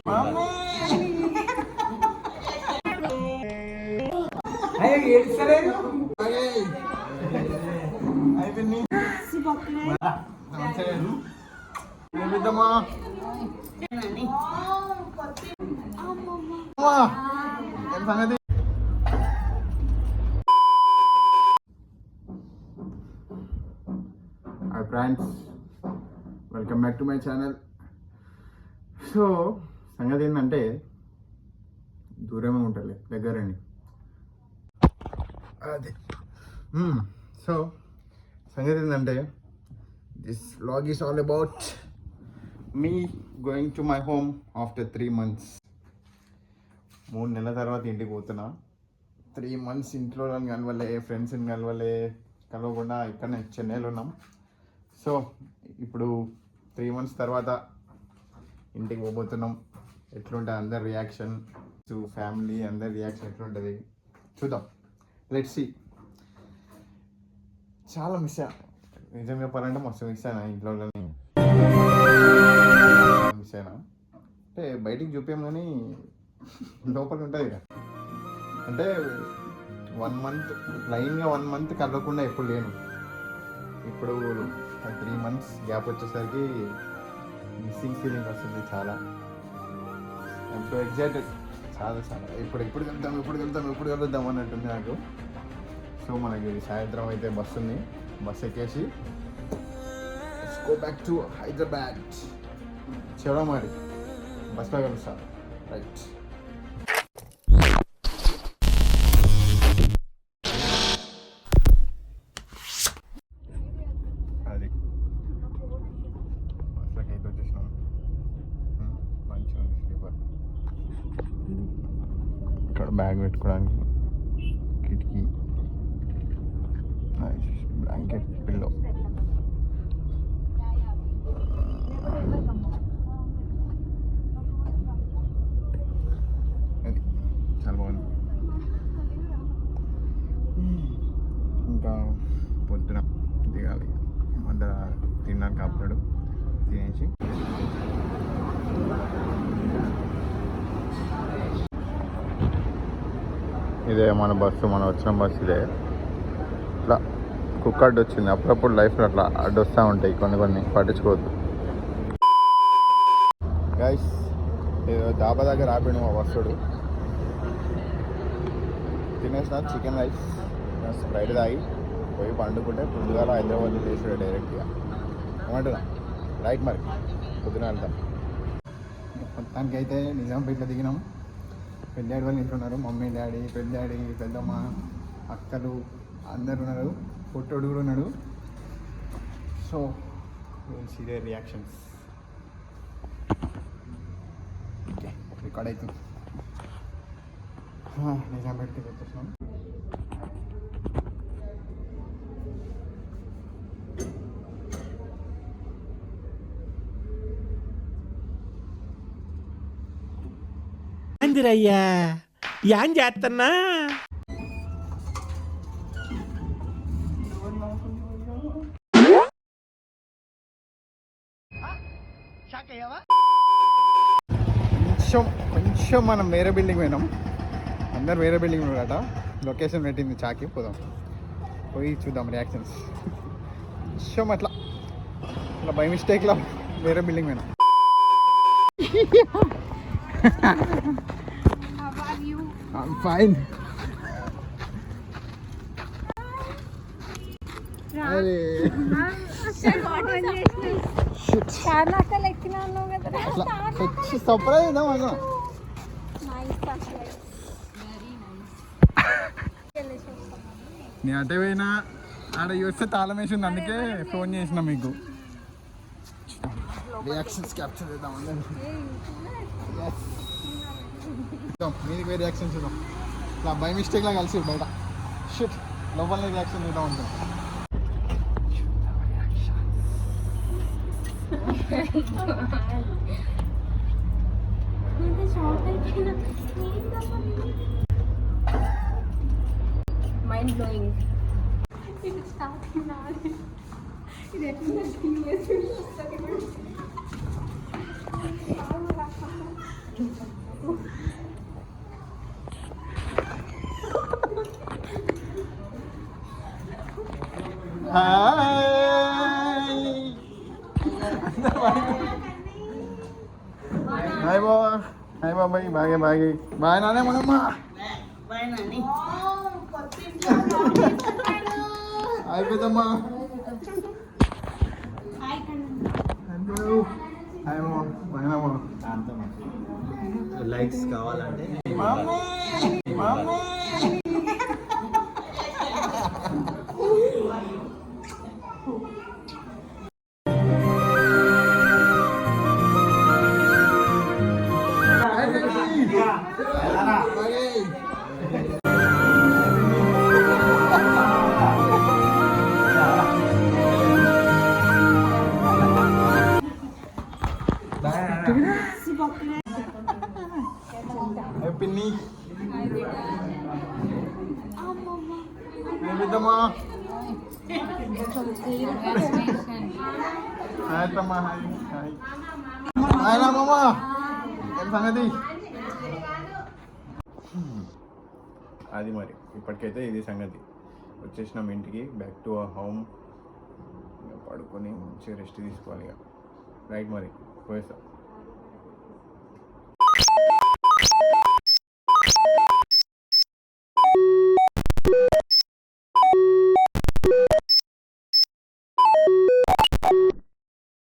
సంగతి hi friends, welcome back to my channel. So సంగతి ఏంటంటే దూరమే ఉంటుంది, దగ్గరండి అదే. సో సంగతి ఏంటంటే this vlog is all about me going to my home after 3 months. 3 నెలల తర్వాత ఇంటికి పోతున్నా. 3 months ఇంట్లో కలవలే, ఫ్రెండ్స్ని కలవకుండా ఇక్కడనే చెన్నైలో ఉన్నాం. సో ఇప్పుడు 3 months తర్వాత ఇంటికి పోబోతున్నాం. ఎట్లుంటుంది అందరి రియాక్షన్, టు ఫ్యామిలీ అందరి రియాక్షన్ ఎట్లుంటుంది చూద్దాం. Let's see. చాలా మిస్ అయ్యా, నిజం చెప్పాలంటే మస్తు మిస్ అయినా. ఇంట్లో మిస్ అయినా అంటే బయటికి చూపాం కానీ లోపల ఉంటుంది ఇక. అంటే 1 month లైన్గా 1 month కలవకుండా ఎప్పుడు లేను. ఇప్పుడు 3 months గ్యాప్ వచ్చేసరికి మిస్సింగ్ ఫీలింగ్ వస్తుంది చాలా. ఐఎమ్ సో ఎక్సైటెడ్, చాలా ఎప్పుడు కలుద్దాం అన్నట్టుంది నాకు. సో మనకి సాయంత్రం అయితే బస్సు ఉంది, బస్ ఎక్కేసి let's go back to Hyderabad. చెవడా మరి బస్లో కలుస్తా. రైట్. అది బస్లోకి అయితే వచ్చేసినాం. మంచిగా ఉంది స్లీపర్. ఇక్కడ బ్యాగ్ పెట్టుకోవడానికి కిటికీ, బ్లాంకెట్, పిల్లో. అది చాలా బాగుంది. ఇంకా పొద్దున దిగాలి, మధ్య తినడానికి ఆపుతాడు, తినేసి ఇదే మన బస్సు, మనం వచ్చిన బస్సు ఇదే. ఇట్లా కుక్క అడ్డు వచ్చింది, అప్పుడప్పుడు లైఫ్లో అట్లా అడ్డు వస్తూ ఉంటాయి, కొన్ని పట్టించుకోవద్దు. గైస్ డాబా దగ్గర ఆపాడు మా బస్సుడు. తినేసిన చికెన్ రైస్, స్ప్రైట్ తాగి పోయి పండుకుంటే పొద్దుగాల హైదరాబాద్ చేసాడు డైరెక్ట్గా. ఏమంటున్నా రైట్ మరి పొద్దున వెళ్తాం. మొత్తానికైతే నిజాంపేటలో దిగినాం. పెద్దాడి వాళ్ళు ఇంటున్నారు, మమ్మీ, డాడీ, పెద్దాడి, పెద్దమ్మ, అక్కలు అందరు ఉన్నారు, పొట్టోడు కూడా ఉన్నాడు. So will see their reactions. Okay, record అవుతుంది. నిజాంపేటకి వచ్చేసినాం. అందిరయ్యా యాన్ చేస్తున్నా. కొంచెం మనం వేరే బిల్డింగ్ పోయినాం, అందరు వేరే బిల్డింగ్ పోయాట. లొకేషన్ పెట్టింది చాకి, పోదాం, పోయి చూద్దాం రియాక్షన్స్. కొంచెం అట్లా బై మిస్టేక్లో వేరే బిల్డింగ్ పోయినాం. I'm fine. అరే సర్ప్రైజ్ అన్నా. నేను అటే పోయినా, ఆడ చూస్తే తాళం వేసింది, అందుకే ఫోన్ చేసిన మీకు. రియాక్షన్స్ క్యాప్చర్ చేద్దాం అందరూ. మీది వేరే రియాక్షన్ చూద్దాం. ఇట్లా బై మిస్టేక్లా కలిసి బయట షిట్ లోపల రియాక్షన్ చూద్దాం ఉంటుంది. Mind blowing. ఇది స్టార్టింగ్ నాది. ఇది ఎట్లా హాయ్ బాబా, హాయ్ బాబాయ్, బాగా బాగా బాగా నానే మనమ్మ. హాయ్ పెద్దమ్మ. హలో హాయ్ అమ్మ, బాగానమ్మ. లైక్స్ కావాలంటే మమ్మీ మమ్మీ. పిన్ని పెద్దమ్మా. హాయ్ తమ్మా, హాయ్ హాయ్ హాయ్ రామమ్మ. ఏం సంగతి? అది మరి ఇప్పటికైతే ఇది సంగతి. వచ్చేసినాం ఇంటికి, బ్యాక్ టు అవర్ హోమ్. పడుకొని మంచిగా రెస్ట్ తీసుకోవాలి ఇక. రైట్ మరి పోయేస్తాం.